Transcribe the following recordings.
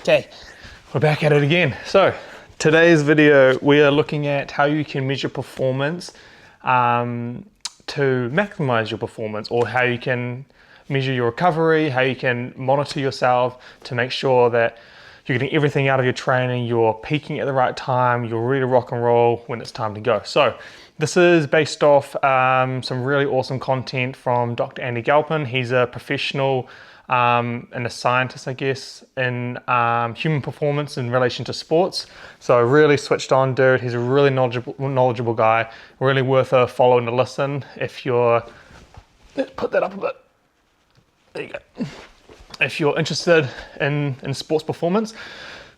Okay, we're back at it again. So today's video, we are looking at how you can measure performance to maximize your performance, or how you can measure your recovery, how you can monitor yourself to make sure that you're getting everything out of your training, you're peaking at the right time, you're ready to rock and roll when it's time to go. So this is based off some really awesome content from Dr. Andy Galpin. He's a professional and a scientist, I guess, in human performance in relation to sports. So really switched on dude. He's a really knowledgeable guy, really worth a follow and a listen if you're, put that up a bit. There you go. If you're interested in sports performance.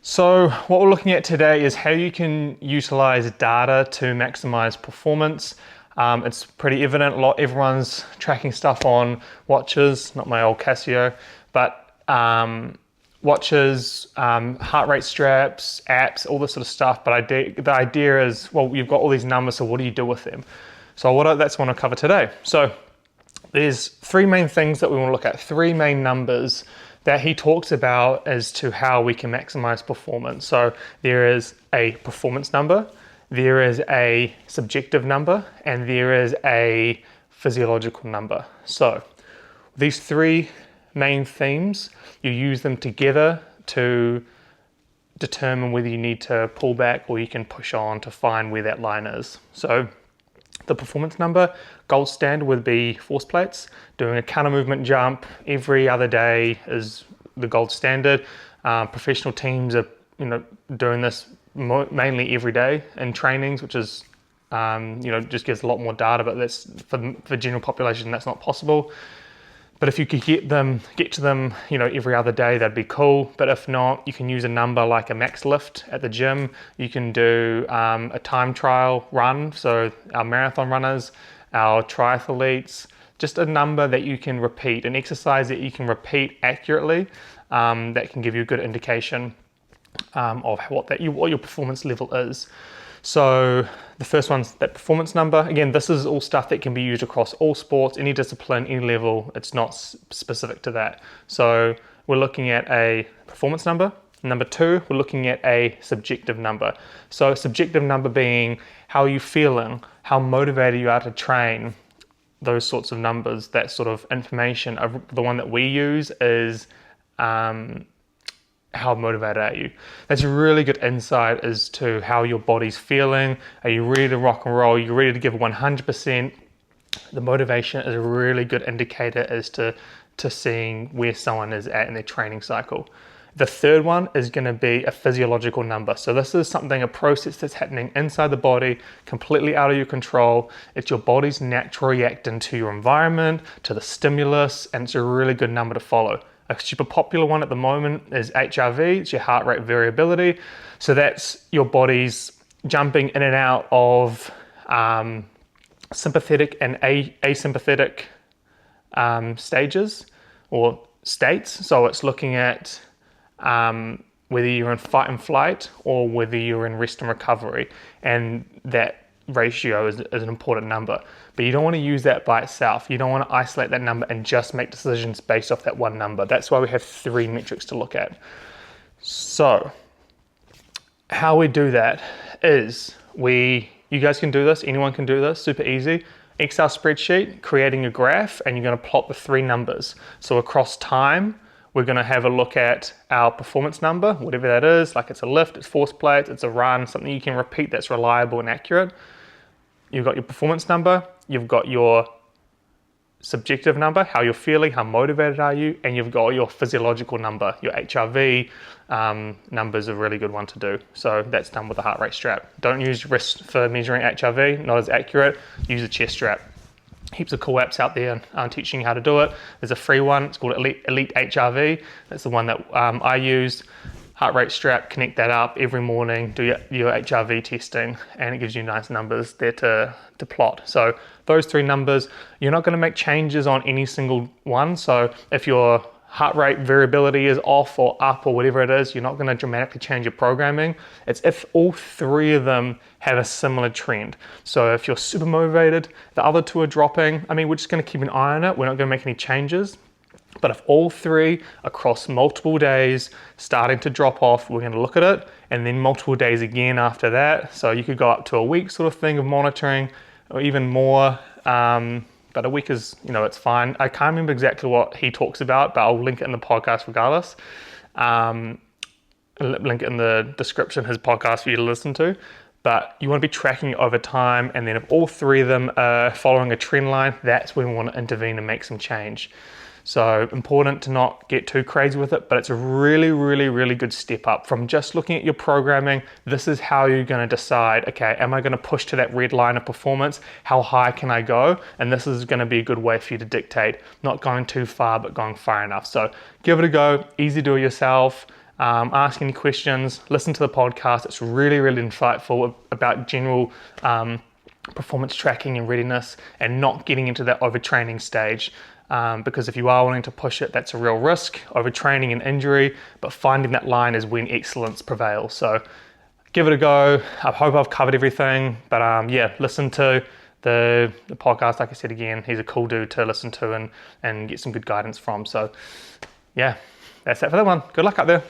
So what we're looking at today is how you can utilize data to maximize performance. It's pretty evident, everyone's tracking stuff on watches, not my old Casio, but watches, heart rate straps, apps, all this sort of stuff. But the idea is, well, you've got all these numbers, so what do you do with them? So that's what I want to cover today. So there's three main things that we want to look at, three main numbers that he talks about as to how we can maximize performance. So there is a performance number, there is a subjective number, and there is a physiological number. So these three main themes, you use them together to determine whether you need to pull back or you can push on to find where that line is. So the performance number, gold standard would be force plates. Doing a counter movement jump every other day is the gold standard. Professional teams are doing this mainly every day in trainings, which is just gives a lot more data, but that's for general population, that's not possible. But if you could get to them every other day, that'd be cool. But if not, you can use a number like a max lift at the gym. You can do a time trial run. So our marathon runners, our triathletes, just a number that you can repeat, an exercise that you can repeat accurately, that can give you a good indication of what your performance level is. So the first one's that performance number. Again, this is all stuff that can be used across all sports, any discipline, any level. It's not specific to that. So we're looking at a performance number. Number two, we're looking at a subjective number. So subjective number being how are you feeling, how motivated you are to train, those sorts of numbers, that sort of information. The one that we use is how motivated are you? That's a really good insight as to how your body's feeling. Are you ready to rock and roll? Are you ready to give 100%? The motivation is a really good indicator as to seeing where someone is at in their training cycle. The third one is going to be a physiological number. So this is a process that's happening inside the body, completely out of your control. It's your body's natural reacting to your environment, to the stimulus, and it's a really good number to follow. A super popular one at the moment is HRV, it's your heart rate variability. So that's your body's jumping in and out of sympathetic and asympathetic stages or states. So it's looking at whether you're in fight and flight or whether you're in rest and recovery. And that ratio is an important number, but you don't want to use that by itself. You don't want to isolate that number and just make decisions based off that one number. That's why we have three metrics to look at. So how we do that is you guys can do this, anyone can do this, super easy. Excel spreadsheet, creating a graph, and you're going to plot the three numbers. So across time, we're going to have a look at our performance number, whatever that is, like it's a lift, it's force plates, it's a run, something you can repeat that's reliable and accurate. You've got your performance number, you've got your subjective number, how you're feeling, how motivated are you, and you've got your physiological number, your HRV number is a really good one to do. So that's done with the heart rate strap. Don't use wrist for measuring HRV, not as accurate, use a chest strap. Heaps of cool apps out there teaching you how to do it. There's a free one, it's called Elite HRV. That's the one that I use. Heart rate strap, connect that up every morning, do your HRV testing, and it gives you nice numbers there to plot. So those three numbers, you're not going to make changes on any single one. So if your heart rate variability is off or up or whatever it is, you're not going to dramatically change your programming. It's if all three of them have a similar trend. So if you're super motivated, the other two are dropping, we're just going to keep an eye on it. We're not going to make any changes. But if all three across multiple days starting to drop off, we're going to look at it, and then multiple days again after that. So you could go up to a week sort of thing of monitoring, or even more. But a week is, it's fine. I can't remember exactly what he talks about, but I'll link it in the podcast regardless. Link it in the description, his podcast for you to listen to. But you want to be tracking over time, and then if all three of them are following a trend line, that's when we want to intervene and make some change. So important to not get too crazy with it, but it's a really, really, really good step up from just looking at your programming. This is how you're going to decide, okay, am I going to push to that red line of performance? How high can I go? And this is going to be a good way for you to dictate, not going too far, but going far enough. So give it a go, easy to do it yourself. Ask any questions, listen to the podcast. It's really, really insightful about general performance tracking and readiness, and not getting into that overtraining stage. Because if you are wanting to push it, that's a real risk, overtraining and injury, but finding that line is when excellence prevails. So give it a go. I hope I've covered everything, but listen to the podcast. Like I said again, he's a cool dude to listen to and get some good guidance from. So yeah, that's it for that one. Good luck out there.